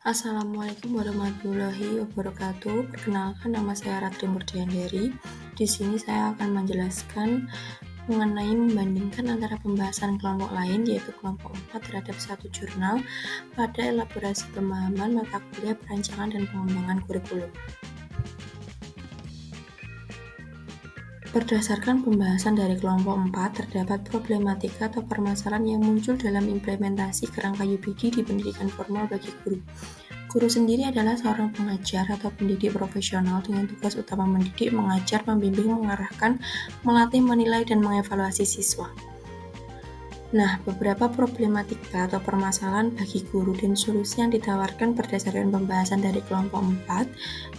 Assalamualaikum warahmatullahi wabarakatuh. Perkenalkan, nama saya Ratri Murdiandari. Di sini saya akan menjelaskan mengenai membandingkan antara pembahasan kelompok lain, yaitu kelompok 4 terhadap satu jurnal pada elaborasi pemahaman mata kuliah perancangan dan pengembangan kurikulum. Berdasarkan pembahasan dari kelompok 4, terdapat problematika atau permasalahan yang muncul dalam implementasi kerangka UPD di pendidikan formal bagi guru. Guru sendiri adalah seorang pengajar atau pendidik profesional dengan tugas utama mendidik, mengajar, membimbing, mengarahkan, melatih, menilai, dan mengevaluasi siswa. Nah, beberapa problematika atau permasalahan bagi guru dan solusi yang ditawarkan berdasarkan pembahasan dari kelompok 4,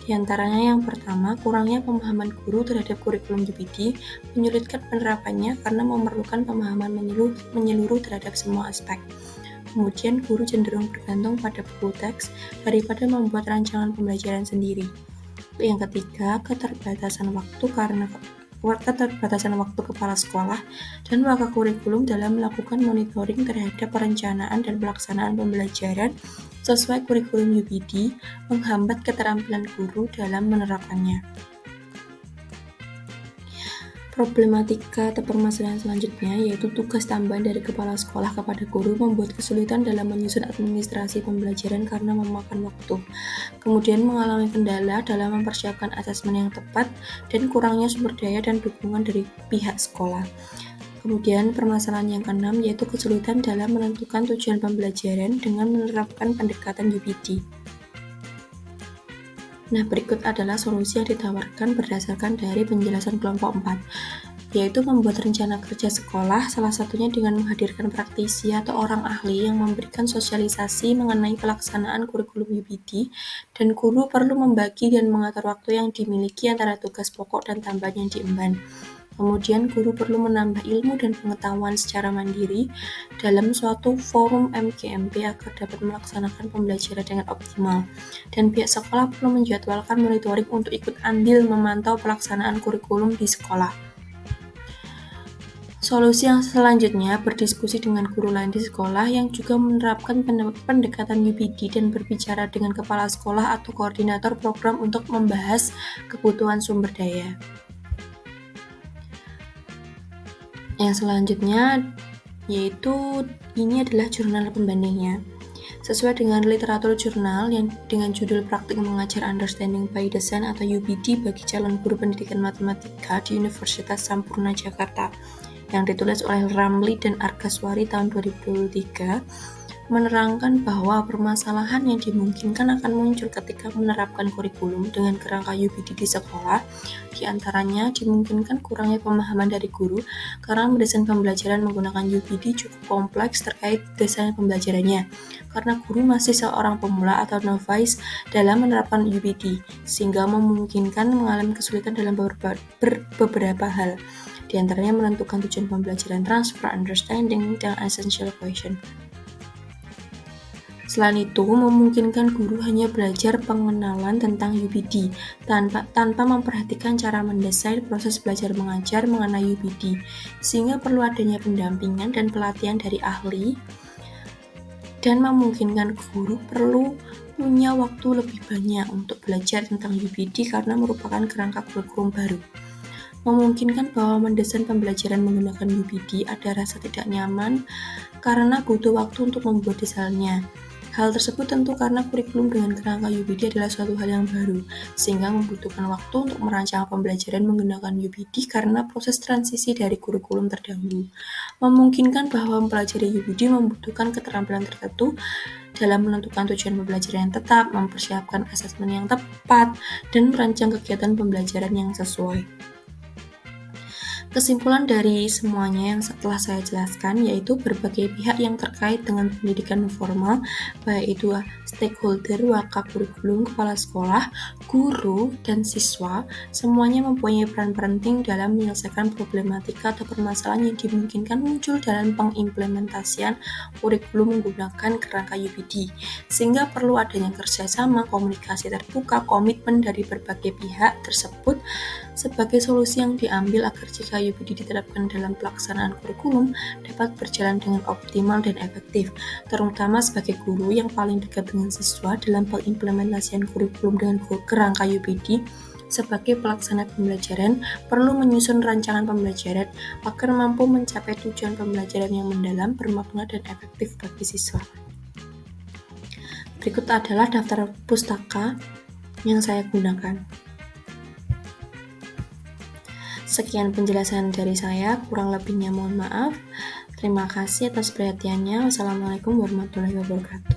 diantaranya yang pertama, kurangnya pemahaman guru terhadap kurikulum UPD menyulitkan penerapannya karena memerlukan pemahaman menyeluruh terhadap semua aspek. Kemudian, guru cenderung bergantung pada buku teks daripada membuat rancangan pembelajaran sendiri. Yang ketiga, keterbatasan waktu kepala sekolah dan wakakurikulum dalam melakukan monitoring terhadap perencanaan dan pelaksanaan pembelajaran sesuai kurikulum UPD menghambat keterampilan guru dalam menerapkannya. Problematika atau permasalahan selanjutnya yaitu tugas tambahan dari kepala sekolah kepada guru membuat kesulitan dalam menyusun administrasi pembelajaran karena memakan waktu. Kemudian mengalami kendala dalam mempersiapkan asesmen yang tepat dan kurangnya sumber daya dan dukungan dari pihak sekolah. Kemudian permasalahan yang keenam yaitu kesulitan dalam menentukan tujuan pembelajaran dengan menerapkan pendekatan UPD. Nah, berikut adalah solusi yang ditawarkan berdasarkan dari penjelasan kelompok 4, yaitu membuat rencana kerja sekolah, salah satunya dengan menghadirkan praktisi atau orang ahli yang memberikan sosialisasi mengenai pelaksanaan kurikulum UPD, dan guru perlu membagi dan mengatur waktu yang dimiliki antara tugas pokok dan tambahan yang diemban. Kemudian, guru perlu menambah ilmu dan pengetahuan secara mandiri dalam suatu forum MGMP agar dapat melaksanakan pembelajaran dengan optimal. Dan pihak sekolah perlu menjadwalkan monitoring untuk ikut andil memantau pelaksanaan kurikulum di sekolah. Solusi yang selanjutnya berdiskusi dengan guru lain di sekolah yang juga menerapkan pendekatan UPD dan berbicara dengan kepala sekolah atau koordinator program untuk membahas kebutuhan sumber daya. Yang selanjutnya yaitu ini adalah jurnal pembandingnya. Sesuai dengan literatur jurnal yang dengan judul Praktik Mengajar Understanding by Design atau UPD bagi calon guru pendidikan matematika di Universitas Sampurna Jakarta yang ditulis oleh Ramli dan Argaswari tahun 2023, menerangkan bahwa permasalahan yang dimungkinkan akan muncul ketika menerapkan kurikulum dengan kerangka UPD di sekolah, diantaranya dimungkinkan kurangnya pemahaman dari guru karena mendesain pembelajaran menggunakan UPD cukup kompleks terkait desain pembelajarannya, karena guru masih seorang pemula atau novice dalam menerapkan UPD, sehingga memungkinkan mengalami kesulitan dalam beberapa hal, diantaranya menentukan tujuan pembelajaran, transfer understanding, dan essential question. Selain itu, memungkinkan guru hanya belajar pengenalan tentang UPD tanpa memperhatikan cara mendesain proses belajar mengajar mengenai UPD, sehingga perlu adanya pendampingan dan pelatihan dari ahli, dan memungkinkan guru perlu punya waktu lebih banyak untuk belajar tentang UPD karena merupakan kerangka kurikulum baru. Memungkinkan bahwa mendesain pembelajaran menggunakan UPD ada rasa tidak nyaman karena butuh waktu untuk membuat desainnya. Hal tersebut tentu karena kurikulum dengan kerangka UPD adalah suatu hal yang baru, sehingga membutuhkan waktu untuk merancang pembelajaran menggunakan UPD karena proses transisi dari kurikulum terdahulu. Memungkinkan bahwa mempelajari UPD membutuhkan keterampilan tertentu dalam menentukan tujuan pembelajaran yang tetap, mempersiapkan asesmen yang tepat, dan merancang kegiatan pembelajaran yang sesuai. Kesimpulan dari semuanya yang setelah saya jelaskan yaitu berbagai pihak yang terkait dengan pendidikan formal, baik itu stakeholder, wakakurikulum, kepala sekolah, guru, dan siswa, semuanya mempunyai peran penting dalam menyelesaikan problematika atau permasalahan yang dimungkinkan muncul dalam pengimplementasian kurikulum menggunakan kerangka UPD, sehingga perlu adanya kerjasama, komunikasi terbuka, komitmen dari berbagai pihak tersebut sebagai solusi yang diambil agar jika UPD diterapkan dalam pelaksanaan kurikulum dapat berjalan dengan optimal dan efektif, terutama sebagai guru yang paling dekat dengan siswa dalam pengimplementasian kurikulum dengan kerangka UPD. Sebagai pelaksana pembelajaran, perlu menyusun rancangan pembelajaran agar mampu mencapai tujuan pembelajaran yang mendalam, bermakna, dan efektif bagi siswa. Berikut adalah daftar pustaka yang saya gunakan. Sekian penjelasan dari saya, kurang lebihnya mohon maaf. Terima kasih atas perhatiannya. Wassalamualaikum warahmatullahi wabarakatuh.